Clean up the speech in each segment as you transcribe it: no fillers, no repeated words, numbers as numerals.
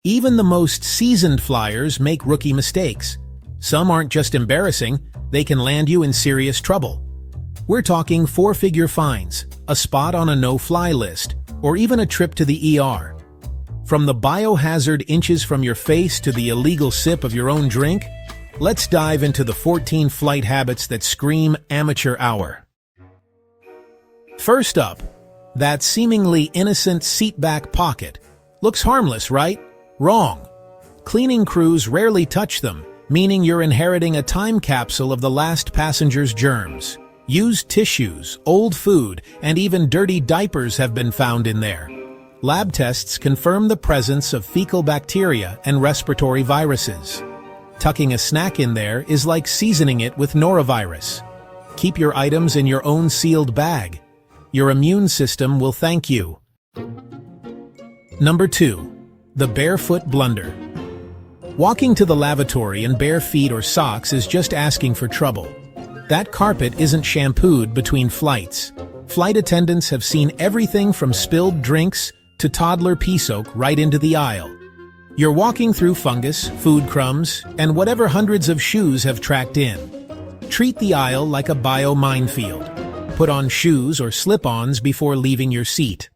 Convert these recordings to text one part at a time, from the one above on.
Even the most seasoned flyers make rookie mistakes. Some aren't just embarrassing, they can land you in serious trouble. We're talking four-figure fines, a spot on a no-fly list, or even a trip to the ER. From the biohazard inches from your face to the illegal sip of your own drink, let's dive into the 14 flight habits that scream amateur hour. First up, that seemingly innocent seatback pocket. Looks harmless, right? Wrong. Cleaning crews rarely touch them, meaning you're inheriting a time capsule of the last passenger's germs. Used tissues, old food, and even dirty diapers have been found in there. Lab tests confirm the presence of fecal bacteria and respiratory viruses. Tucking a snack in there is like seasoning it with norovirus. Keep your items in your own sealed bag. Your immune system will thank you. Number 2. The barefoot blunder. Walking to the lavatory in bare feet or socks is just asking for trouble. That carpet isn't shampooed between flights. Flight attendants have seen everything from spilled drinks to toddler pee soak right into the aisle. You're walking through fungus, food crumbs, and whatever hundreds of shoes have tracked in. Treat the aisle like a bio-minefield. Put on shoes or slip-ons before leaving your seat.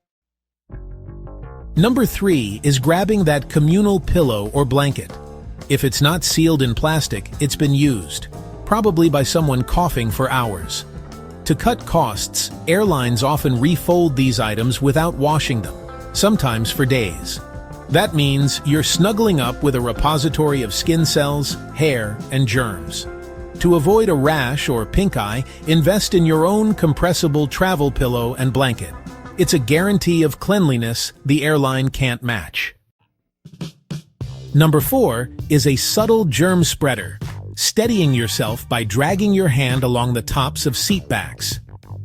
Number 3 is grabbing that communal pillow or blanket. If it's not sealed in plastic, it's been used, probably by someone coughing for hours. To cut costs, airlines often refold these items without washing them, sometimes for days. That means you're snuggling up with a repository of skin cells, hair, and germs. To avoid a rash or pink eye, invest in your own compressible travel pillow and blanket. It's a guarantee of cleanliness the airline can't match. Number 4 is a subtle germ spreader, steadying yourself by dragging your hand along the tops of seat backs.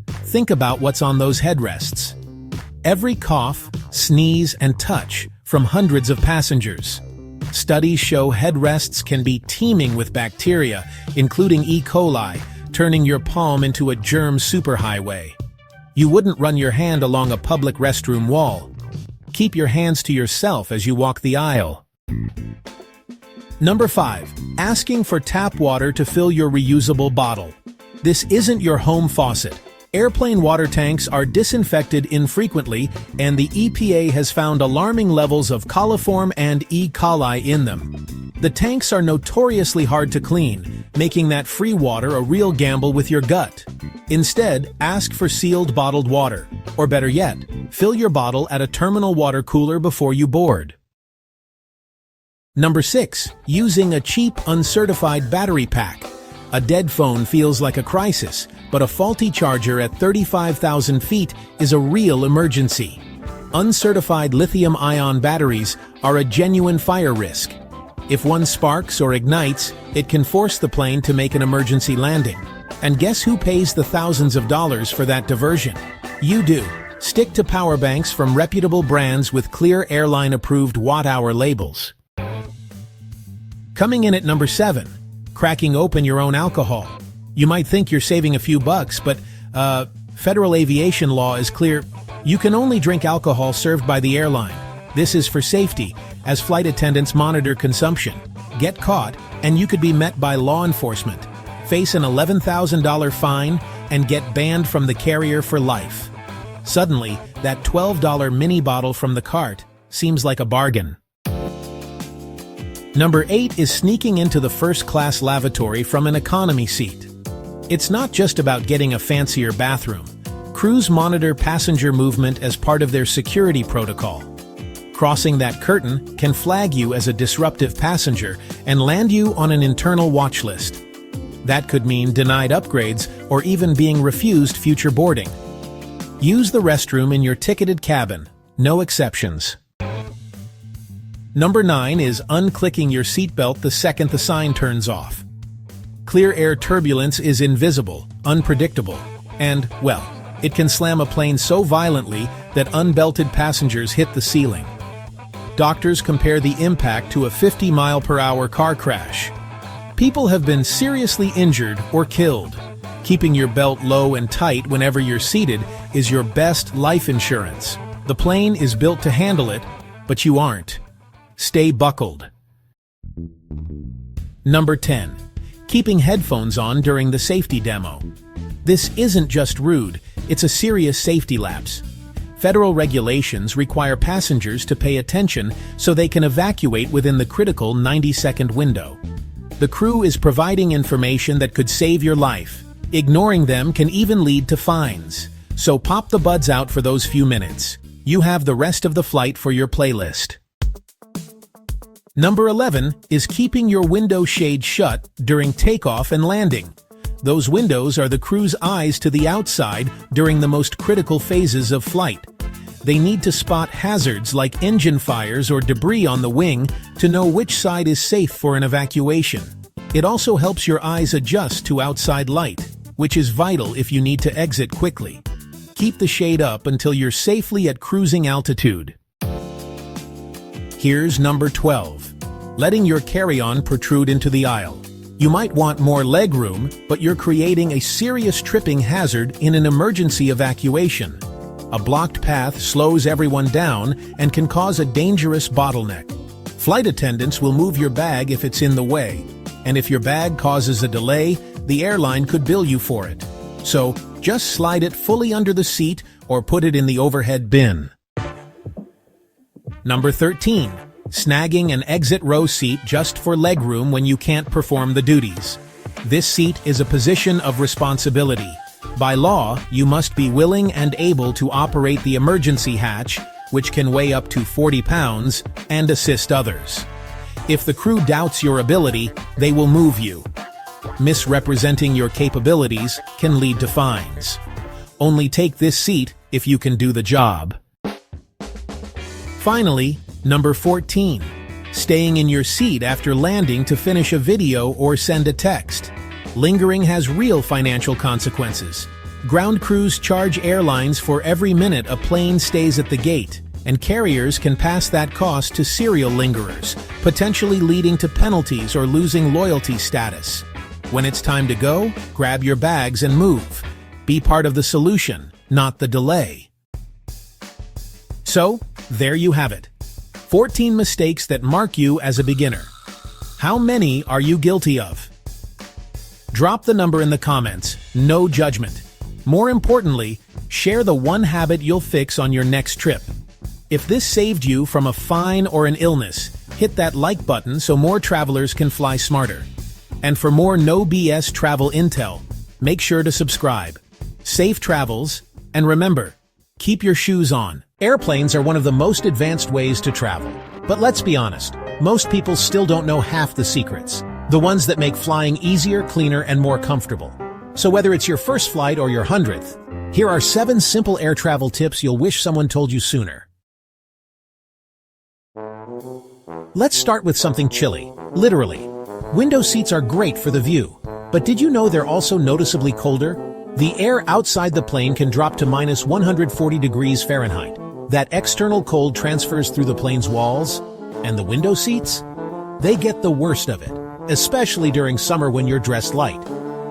Think about what's on those headrests. Every cough, sneeze, and touch from hundreds of passengers. Studies show headrests can be teeming with bacteria, including E. coli, turning your palm into a germ superhighway. You wouldn't run your hand along a public restroom wall. Keep your hands to yourself as you walk the aisle. Number 5. Asking for tap water to fill your reusable bottle. This isn't your home faucet. Airplane water tanks are disinfected infrequently, and the EPA has found alarming levels of coliform and E. coli in them. The tanks are notoriously hard to clean, making that free water a real gamble with your gut. Instead, ask for sealed bottled water, or better yet, fill your bottle at a terminal water cooler before you board. Number 6. Using a cheap, uncertified battery pack. A dead phone feels like a crisis, but a faulty charger at 35,000 feet is a real emergency. Uncertified lithium-ion batteries are a genuine fire risk. If one sparks or ignites, it can force the plane to make an emergency landing. And guess who pays the thousands of dollars for that diversion? You do. Stick to power banks from reputable brands with clear airline-approved watt-hour labels. Coming in at number 7, cracking open your own alcohol. You might think you're saving a few bucks, but federal aviation law is clear. You can only drink alcohol served by the airline. This is for safety, as flight attendants monitor consumption. Get caught, and you could be met by law enforcement, face an $11,000 fine, and get banned from the carrier for life. Suddenly, that $12 mini bottle from the cart seems like a bargain. Number 8 is sneaking into the first-class lavatory from an economy seat. It's not just about getting a fancier bathroom. Crews monitor passenger movement as part of their security protocol. Crossing that curtain can flag you as a disruptive passenger and land you on an internal watch list. That could mean denied upgrades or even being refused future boarding. Use the restroom in your ticketed cabin, no exceptions. Number 9 is unclicking your seatbelt the second the sign turns off. Clear air turbulence is invisible, unpredictable, and, well, it can slam a plane so violently that unbelted passengers hit the ceiling. Doctors compare the impact to a 50-mile-per-hour car crash. People have been seriously injured or killed. Keeping your belt low and tight whenever you're seated is your best life insurance. The plane is built to handle it, but you aren't. Stay buckled. Number 10. Keeping headphones on during the safety demo. This isn't just rude, it's a serious safety lapse. Federal regulations require passengers to pay attention so they can evacuate within the critical 90-second window. The crew is providing information that could save your life. Ignoring them can even lead to fines. So pop the buds out for those few minutes. You have the rest of the flight for your playlist. Number 11 is keeping your window shade shut during takeoff and landing. Those windows are the crew's eyes to the outside during the most critical phases of flight. They need to spot hazards like engine fires or debris on the wing to know which side is safe for an evacuation. It also helps your eyes adjust to outside light, which is vital if you need to exit quickly. Keep the shade up until you're safely at cruising altitude. Here's number 12. Letting your carry-on protrude into the aisle. You might want more leg room, but you're creating a serious tripping hazard in an emergency evacuation. A blocked path slows everyone down and can cause a dangerous bottleneck. Flight attendants will move your bag if it's in the way, and if your bag causes a delay, the airline could bill you for it. So, just slide it fully under the seat or put it in the overhead bin. Number 13. Snagging an exit row seat just for legroom when you can't perform the duties. This seat is a position of responsibility. By law, you must be willing and able to operate the emergency hatch, which can weigh up to 40 pounds, and assist others. If the crew doubts your ability, they will move you. Misrepresenting your capabilities can lead to fines. Only take this seat if you can do the job. Finally, number 14. Staying in your seat after landing to finish a video or send a text. Lingering has real financial consequences. Ground crews charge airlines for every minute a plane stays at the gate, and carriers can pass that cost to serial lingerers, potentially leading to penalties or losing loyalty status. When it's time to go, grab your bags and move. Be part of the solution, not the delay. So, there you have it. 14 mistakes that mark you as a beginner. How many are you guilty of? Drop the number in the comments, no judgment. More importantly, share the one habit you'll fix on your next trip. If this saved you from a fine or an illness, hit that like button so more travelers can fly smarter. And for more no BS travel intel, make sure to subscribe. Safe travels, and remember, keep your shoes on. Airplanes are one of the most advanced ways to travel. But let's be honest, most people still don't know half the secrets. The ones that make flying easier, cleaner, and more comfortable. So whether it's your first flight or your 100th, here are 7 simple air travel tips you'll wish someone told you sooner. Let's start with something chilly. Literally. Window seats are great for the view. But did you know they're also noticeably colder? The air outside the plane can drop to minus 140 degrees Fahrenheit. That external cold transfers through the plane's walls, and the window seats? They get the worst of it, especially during summer when you're dressed light.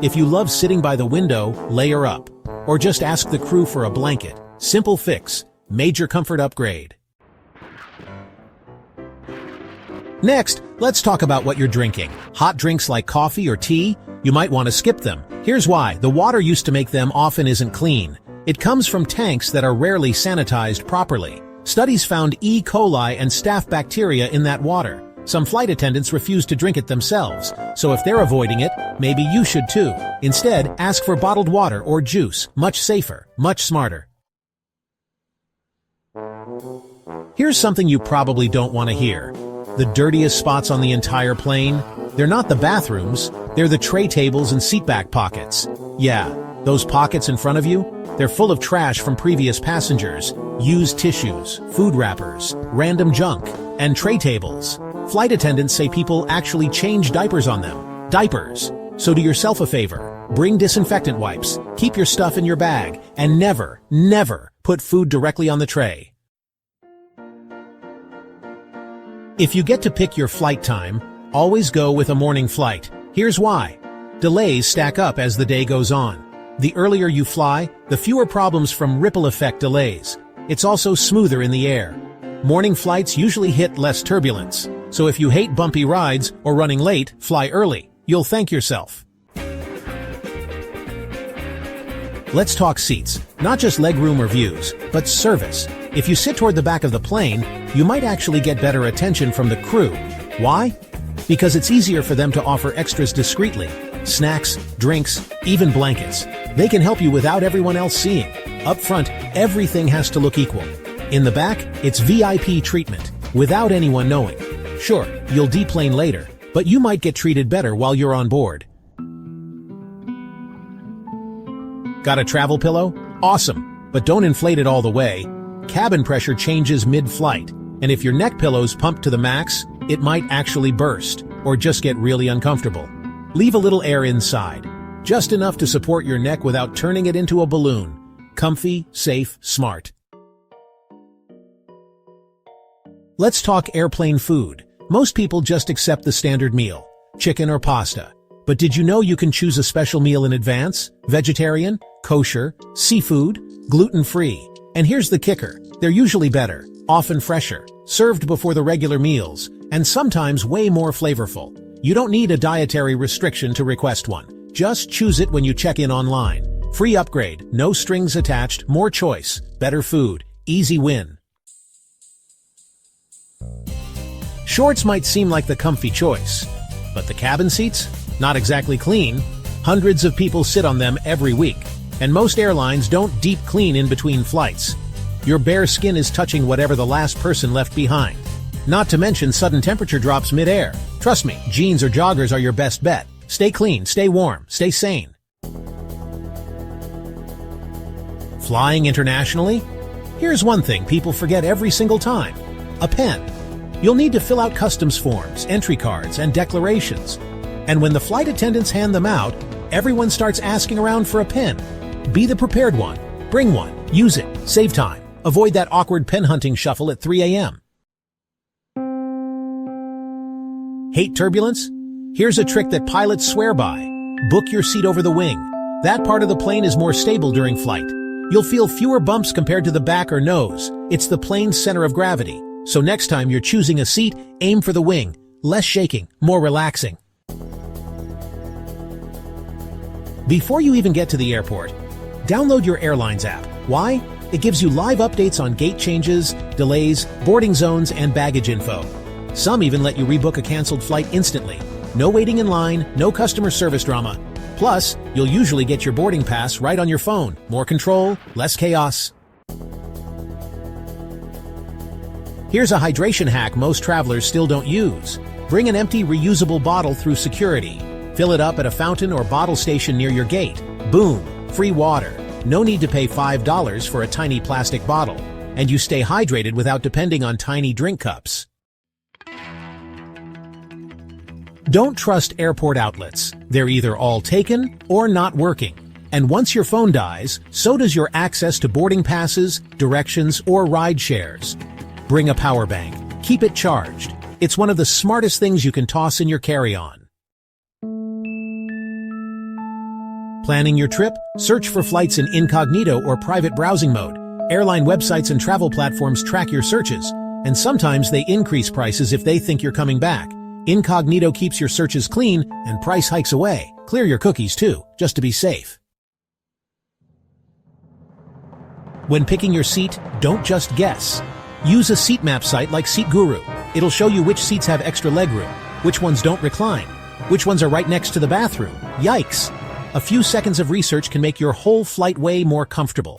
If you love sitting by the window, layer up, or just ask the crew for a blanket. Simple fix, major comfort upgrade. Next, let's talk about what you're drinking. Hot drinks like coffee or tea? You might want to skip them. Here's why. The water used to make them often isn't clean. It comes from tanks that are rarely sanitized properly. Studies found E. coli and staph bacteria in that water. Some flight attendants refuse to drink it themselves, so if they're avoiding it, maybe you should too. Instead, ask for bottled water or juice. Much safer, much smarter. Here's something you probably don't want to hear. The dirtiest spots on the entire plane? They're not the bathrooms, they're the tray tables and seatback pockets. Yeah, those pockets in front of you? They're full of trash from previous passengers, used tissues, food wrappers, random junk, and tray tables. Flight attendants say people actually change diapers on them. Diapers. So do yourself a favor. Bring disinfectant wipes, keep your stuff in your bag, and never, never put food directly on the tray. If you get to pick your flight time, always go with a morning flight. Here's why. Delays stack up as the day goes on. The earlier you fly, the fewer problems from ripple effect delays. It's also smoother in the air. Morning flights usually hit less turbulence, so if you hate bumpy rides or running late, fly early. You'll thank yourself. Let's talk seats, not just legroom or views, but service. If you sit toward the back of the plane, you might actually get better attention from the crew. Why? Because it's easier for them to offer extras discreetly. Snacks, drinks, even blankets. They can help you without everyone else seeing. Up front, everything has to look equal. In the back, it's VIP treatment, without anyone knowing. Sure, you'll deplane later, but you might get treated better while you're on board. Got a travel pillow? Awesome, but don't inflate it all the way. Cabin pressure changes mid-flight, and if your neck pillow's pumped to the max, it might actually burst, or just get really uncomfortable. Leave a little air inside, just enough to support your neck without turning it into a balloon. Comfy, safe, smart. Let's talk airplane food. Most people just accept the standard meal, chicken or pasta. But did you know you can choose a special meal in advance? Vegetarian, kosher, seafood, gluten-free. And here's the kicker. They're usually better, often fresher, served before the regular meals, and sometimes way more flavorful. You don't need a dietary restriction to request one. Just choose it when you check in online. Free upgrade, no strings attached, more choice, better food, easy win. Shorts might seem like the comfy choice, but the cabin seats? Not exactly clean. Hundreds of people sit on them every week, and most airlines don't deep clean in between flights. Your bare skin is touching whatever the last person left behind. Not to mention sudden temperature drops mid-air. Trust me, jeans or joggers are your best bet. Stay clean, stay warm, stay sane. Flying internationally? Here's one thing people forget every single time. A pen. You'll need to fill out customs forms, entry cards, and declarations. And when the flight attendants hand them out, everyone starts asking around for a pen. Be the prepared one. Bring one. Use it. Save time. Avoid that awkward pen hunting shuffle at 3 a.m. Hate turbulence? Here's a trick that pilots swear by. Book your seat over the wing. That part of the plane is more stable during flight. You'll feel fewer bumps compared to the back or nose. It's the plane's center of gravity. So next time you're choosing a seat, aim for the wing. Less shaking, more relaxing. Before you even get to the airport, download your Airline's app. Why? It gives you live updates on gate changes, delays, boarding zones, and baggage info. Some even let you rebook a canceled flight instantly. No waiting in line, no customer service drama. Plus, you'll usually get your boarding pass right on your phone. More control, less chaos. Here's a hydration hack most travelers still don't use. Bring an empty, reusable bottle through security. Fill it up at a fountain or bottle station near your gate. Boom! Free water. No need to pay $5 for a tiny plastic bottle. And you stay hydrated without depending on tiny drink cups. Don't trust airport outlets. They're either all taken or not working. And once your phone dies, so does your access to boarding passes, directions, or ride shares. Bring a power bank. Keep it charged. It's one of the smartest things you can toss in your carry-on. Planning your trip? Search for flights in incognito or private browsing mode. Airline websites and travel platforms track your searches, and sometimes they increase prices if they think you're coming back. Incognito keeps your searches clean and price hikes away. Clear your cookies too, just to be safe. When picking your seat, don't just guess. Use a seat map site like Seat Guru. It'll show you which seats have extra legroom, which ones don't recline, which ones are right next to the bathroom. Yikes! A few seconds of research can make your whole flight way more comfortable.